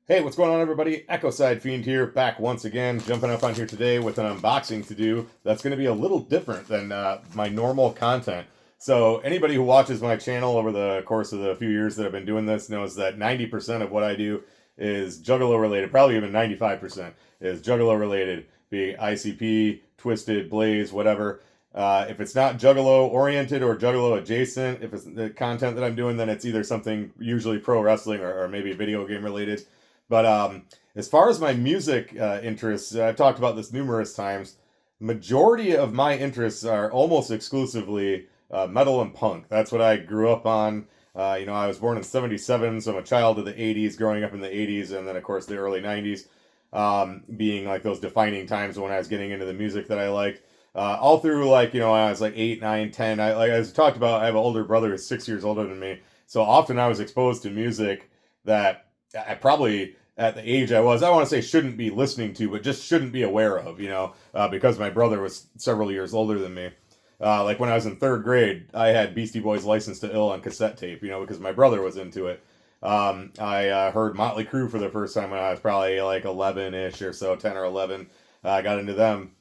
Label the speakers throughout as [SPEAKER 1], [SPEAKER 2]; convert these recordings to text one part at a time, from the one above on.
[SPEAKER 1] Hey, what's going on, everybody? Echo Side Fiend here, back once again, jumping up on here today with an unboxing to do that's going to be a little different than my normal content. So, anybody who watches my channel over the course of the few years that I've been doing this knows that 90% of what I do is Juggalo related, probably even 95% is Juggalo related, be it ICP, Twisted, Blaze, whatever. If it's not Juggalo oriented or Juggalo adjacent, if it's the content that I'm doing, then it's either something usually pro wrestling or maybe video game related. But as far as my music interests, I've talked about this numerous times. Majority of my interests are almost exclusively metal and punk. That's what I grew up on. I was born in '77, so I'm a child of the '80s, growing up in the '80s, and then of course the early '90s, being like those defining times when I was getting into the music that I liked. All through when I was like 8, 9, 10. As I talked about, I have an older brother who's 6 years older than me, so often I was exposed to music that I probably at the age I was, I want to say shouldn't be listening to, but just shouldn't be aware of, because my brother was several years older than me. Like when I was in third grade, I had Beastie Boys' License to Ill on cassette tape, because my brother was into it. I heard Motley Crue for the first time when I was probably like 11-ish or so, 10 or 11. I got into them.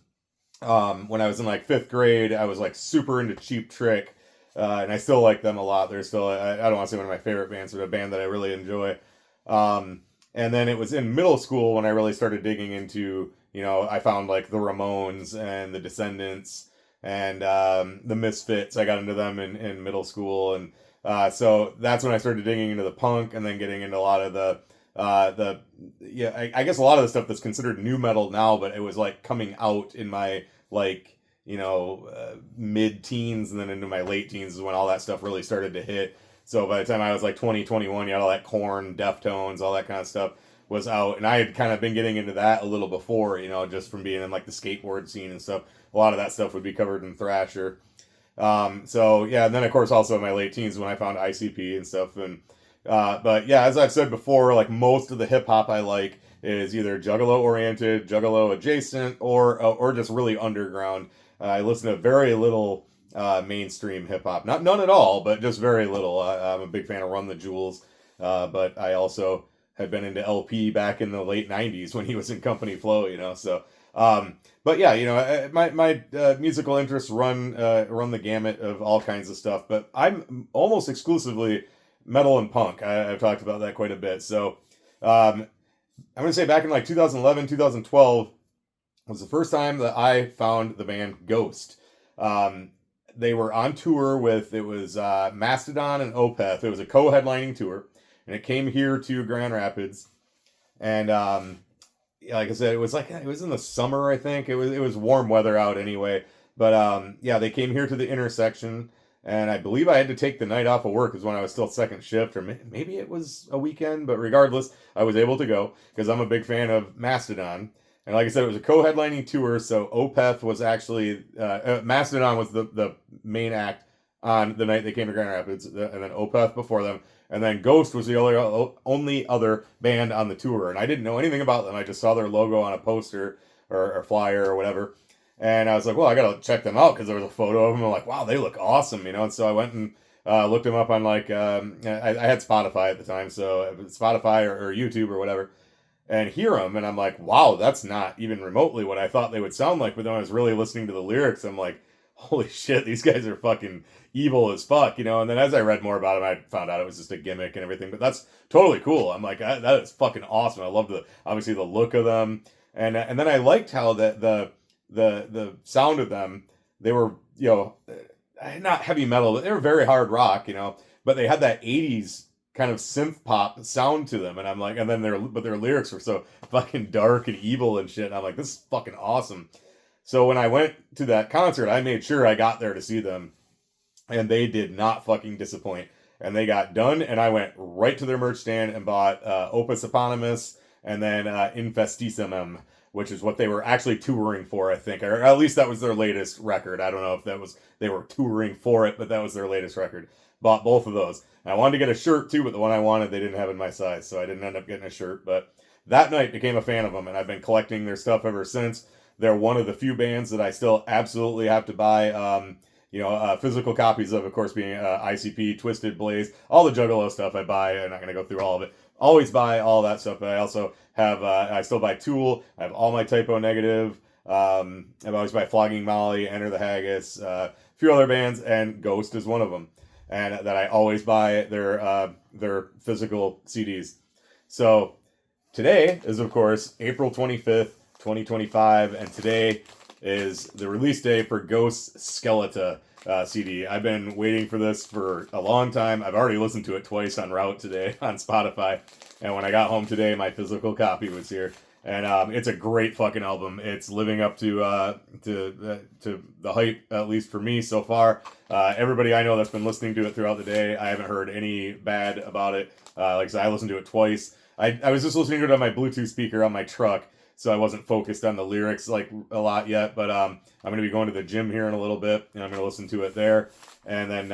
[SPEAKER 1] When I was in like fifth grade, I was like super into Cheap Trick, and I still like them a lot. They're still, I don't want to say one of my favorite bands, but a band that I really enjoy. And then it was in middle school when I really started digging into, I found like the Ramones and the Descendants and the Misfits. I got into them in middle school. And so that's when I started digging into the punk and then getting into a lot of I guess a lot of the stuff that's considered new metal now, but it was like coming out in my like, mid teens and then into my late teens is when all that stuff really started to hit. So by the time I was like 20, 21, you had all that Korn, Deftones, all that kind of stuff was out. And I had kind of been getting into that a little before, just from being in like the skateboard scene and stuff. A lot of that stuff would be covered in Thrasher. So yeah, and then of course also in my late teens when I found ICP and stuff. And but yeah, as I've said before, like most of the hip hop I like is either Juggalo oriented, Juggalo adjacent, or just really underground. I listen to very little mainstream hip hop. Not none at all, but just very little. I'm a big fan of Run the Jewels, but I also had been into LP back in the late '90s when he was in Company Flow. So. But yeah, my musical interests run the gamut of all kinds of stuff. But I'm almost exclusively metal and punk. I've talked about that quite a bit. So I'm gonna say back in like 2011, 2012 was the first time that I found the band Ghost. They were on tour with it was Mastodon and Opeth. It was a co-headlining tour, and it came here to Grand Rapids. And like I said, it was in the summer. I think it was warm weather out anyway. But yeah, they came here to the intersection, and I believe I had to take the night off of work because when I was still second shift, or maybe it was a weekend. But regardless, I was able to go because I'm a big fan of Mastodon. And like I said, it was a co-headlining tour, so Opeth was actually Mastodon was the main act on the night they came to Grand Rapids, and then Opeth before them, and then Ghost was the only other band on the tour, and I didn't know anything about them. I just saw their logo on a poster or flyer or whatever, and I was like, well, I gotta check them out because there was a photo of them. I'm like, wow, they look awesome, And so I went and looked them up on like I had Spotify at the time, so Spotify or YouTube or whatever and hear them, and I'm like, wow, that's not even remotely what I thought they would sound like. But then I was really listening to the lyrics, I'm like, holy shit, these guys are fucking evil as fuck, And then as I read more about them, I found out it was just a gimmick and everything. But that's totally cool. I'm like, that is fucking awesome. I love obviously the look of them, and then I liked how the sound of them. They were not heavy metal, but they were very hard rock, But they had that '80s kind of synth pop sound to them, and I'm like, and then their lyrics were so fucking dark and evil and shit. And I'm like, this is fucking awesome. So when I went to that concert, I made sure I got there to see them, and they did not fucking disappoint. And they got done, and I went right to their merch stand and bought Opus Eponymous and then Infestissimum, which is what they were actually touring for, I think, or at least that was their latest record. I don't know if they were touring for it, but that was their latest record. Bought both of those. And I wanted to get a shirt too, but the one I wanted they didn't have in my size, so I didn't end up getting a shirt. But that night became a fan of them, and I've been collecting their stuff ever since. They're one of the few bands that I still absolutely have to buy. Physical copies of course, being ICP, Twisted, Blaze, all the Juggalo stuff I buy. I'm not going to go through all of it, always buy all that stuff. But I also have I still buy Tool. I have all my Typo Negative. I always buy Flogging Molly, Enter the Haggis, a few other bands, and Ghost is one of them. And that I always buy their physical CDs. So today is, of course, April 25th, 2025, and today is the release day for Ghost's Skeletá CD. I've been waiting for this for a long time. I've already listened to it twice en route today on Spotify, and when I got home today, my physical copy was here. And it's a great fucking album. It's living up to the hype, at least for me so far. Everybody I know that's been listening to it throughout the day, I haven't heard any bad about it. Like I said, I listened to it twice. I was just listening to it on my Bluetooth speaker on my truck, so I wasn't focused on the lyrics like a lot yet. But I'm going to be going to the gym here in a little bit, and I'm going to listen to it there. And then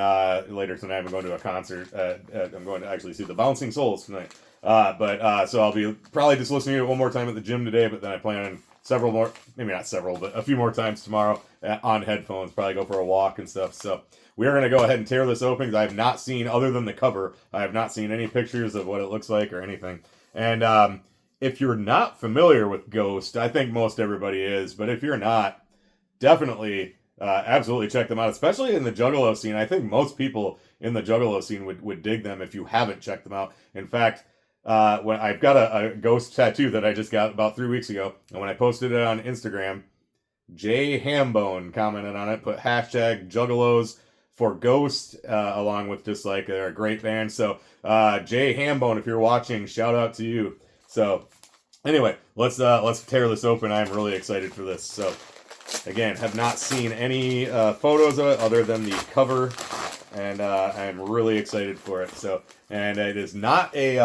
[SPEAKER 1] later tonight, I'm going to a concert. I'm going to actually see the Bouncing Souls tonight. So I'll be probably just listening to it one more time at the gym today, but then I plan on several more, maybe not several, but a few more times tomorrow on headphones, probably go for a walk and stuff. So we are going to go ahead and tear this open because I have not seen, other than the cover, I have not seen any pictures of what it looks like or anything. And if you're not familiar with Ghost, I think most everybody is, but if you're not, definitely, absolutely check them out, especially in the Juggalo scene. I think most people in the Juggalo scene would dig them if you haven't checked them out. In fact, when I've got a Ghost tattoo that I just got about 3 weeks ago, and when I posted it on Instagram, Jay Hambone commented on it, put hashtag Juggalos for Ghost, along with just like they're a great band. So Jay Hambone, if you're watching, shout out to you. So anyway, let's tear this open. I'm really excited for this. So again, have not seen any photos of it other than the cover, and I'm really excited for it. So, and it is not a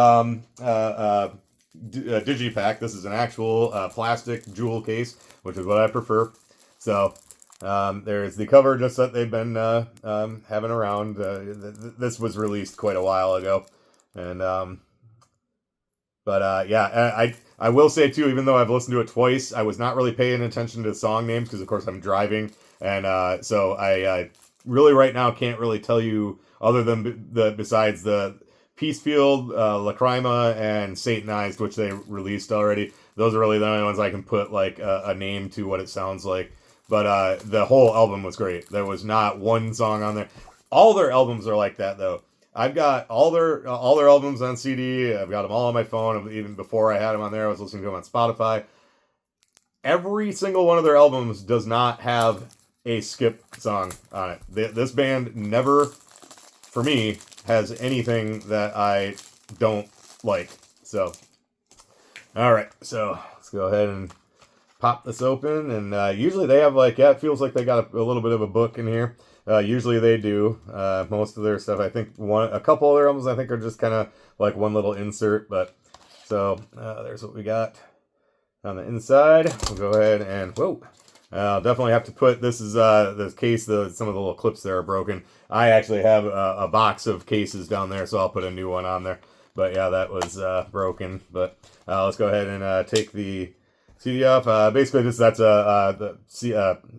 [SPEAKER 1] digipack. This is an actual plastic jewel case, which is what I prefer. So there's the cover just that they've been having around. This was released quite a while ago, and yeah, I will say too, even though I've listened to it twice, I was not really paying attention to the song names because, of course, I'm driving, and so I really right now can't really tell you other than besides the Peacefield, Lacrima, and Satanized, which they released already. Those are really the only ones I can put like a name to what it sounds like. But the whole album was great. There was not one song on there. All their albums are like that, though. I've got all their albums on CD. I've got them all on my phone. Even before I had them on there, I was listening to them on Spotify. Every single one of their albums does not have a skip song on it. This band never, for me, has anything that I don't like. So, all right. So let's go ahead and pop this open. And usually they have like, yeah, it feels like they got a little bit of a book in here. Usually they do. Most of their stuff, I think a couple of their albums, I think are just kind of like one little insert. But so there's what we got on the inside. We'll go ahead and I'll definitely have to put this is the case. Some of the little clips there are broken. I actually have a box of cases down there, so I'll put a new one on there. But yeah, that was broken. But let's go ahead and take the CD off. Basically, that's the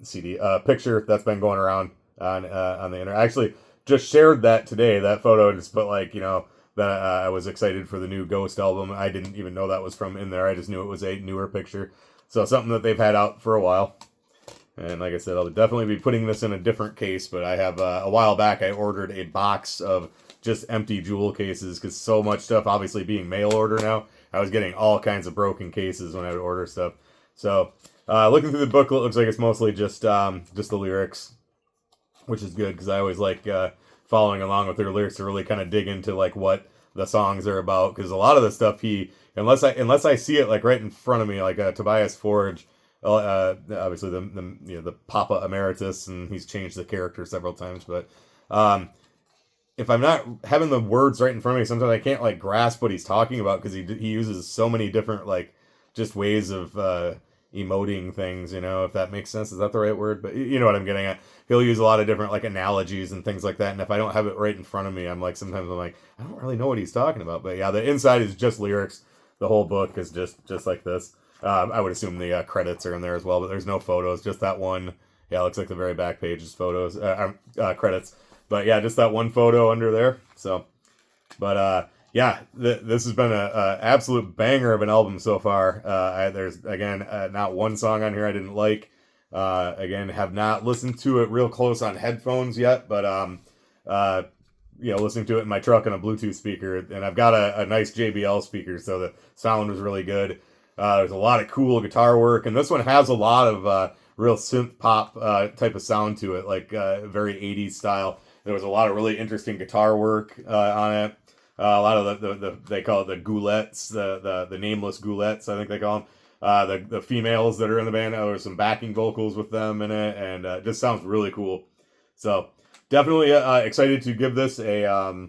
[SPEAKER 1] CD picture that's been going around on the internet. I actually just shared that today, that photo, just put like, that I was excited for the new Ghost album. I didn't even know that was from in there. I just knew it was a newer picture. So something that they've had out for a while. And like I said, I'll definitely be putting this in a different case, but I have a while back I ordered a box of just empty jewel cases because so much stuff obviously being mail order now, I was getting all kinds of broken cases when I would order stuff. So looking through the booklet, looks like it's mostly just the lyrics, which is good because I always like following along with their lyrics to really kind of dig into like what the songs are about, because a lot of the stuff unless I see it like right in front of me, like Tobias Forge, obviously the Papa Emeritus, and he's changed the character several times, but if I'm not having the words right in front of me, sometimes I can't like grasp what he's talking about because he uses so many different like just ways of emoting things, if that makes sense. Is that the right word? But you know what I'm getting at. He'll use a lot of different like analogies and things like that, and if I don't have it right in front of me, sometimes I'm like, I don't really know what he's talking about. But yeah, the inside is just lyrics. The whole book is just like this. I would assume the credits are in there as well, but there's no photos, just that one. Yeah, it looks like the very back page is photos, credits. But yeah, just that one photo under there. So, but yeah, this has been a absolute banger of an album so far. There's again not one song on here I didn't like. Again, have not listened to it real close on headphones yet, but uh, listening to it in my truck on a Bluetooth speaker, and I've got a nice JBL speaker, so the sound was really good. There's a lot of cool guitar work, and this one has a lot of real synth pop type of sound to it, like very 80s style. There was a lot of really interesting guitar work on it. A lot of the they call it the goulettes, the nameless goulettes, I think they call them. The females that are in the band, there was some backing vocals with them in it, and it just sounds really cool. So definitely excited to give this a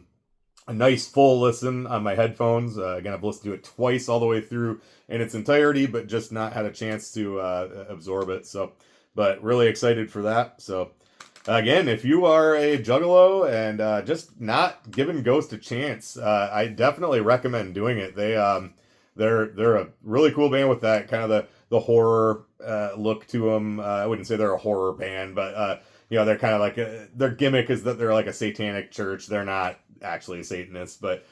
[SPEAKER 1] nice full listen on my headphones. Again, I've listened to it twice all the way through in its entirety, but just not had a chance to absorb it. So, but really excited for that. So, again, if you are a Juggalo and just not giving Ghost a chance, I definitely recommend doing it. They're a really cool band with that kind of the horror look to them. I wouldn't say they're a horror band, but they're kind of like their gimmick is that they're like a satanic church. They're not actually Satanists, but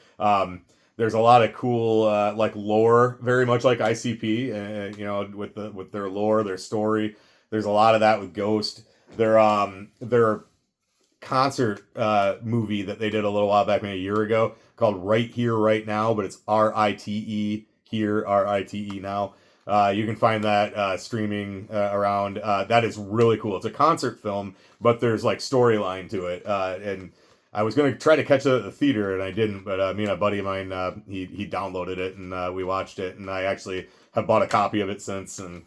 [SPEAKER 1] there's a lot of cool like lore, very much like ICP, with their lore, their story. There's a lot of that with Ghost. Their concert movie that they did a little while back, maybe a year ago, called Right Here, Right Now, but it's RITE here, RITE now. You can find that streaming around. That is really cool. It's a concert film, but there's like storyline to it. And I was going to try to catch it at the theater, and I didn't. But me and a buddy of mine, he downloaded it, and we watched it. And I actually have bought a copy of it since. And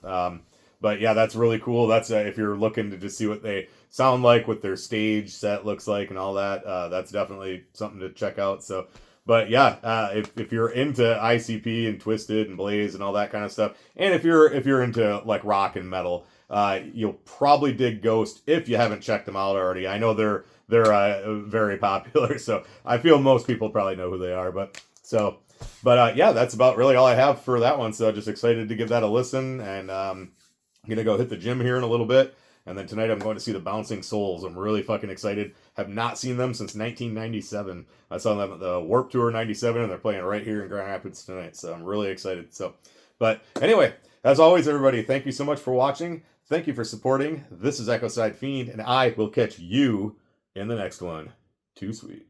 [SPEAKER 1] but yeah, that's really cool. That's if you're looking to just see what they sound like, what their stage set looks like, and all that. That's definitely something to check out. So. But yeah, if you're into ICP and Twisted and Blaze and all that kind of stuff, and if you're into like rock and metal, you'll probably dig Ghost if you haven't checked them out already. I know they're very popular, so I feel most people probably know who they are. But yeah, that's about really all I have for that one. So just excited to give that a listen, and I'm gonna go hit the gym here in a little bit. And then tonight I'm going to see the Bouncing Souls. I'm really fucking excited. Have not seen them since 1997. I saw them at the Warped Tour 97, and they're playing right here in Grand Rapids tonight. So I'm really excited. So, but anyway, as always, everybody, thank you so much for watching. Thank you for supporting. This is Ecoside Fiend, and I will catch you in the next one. Too sweet.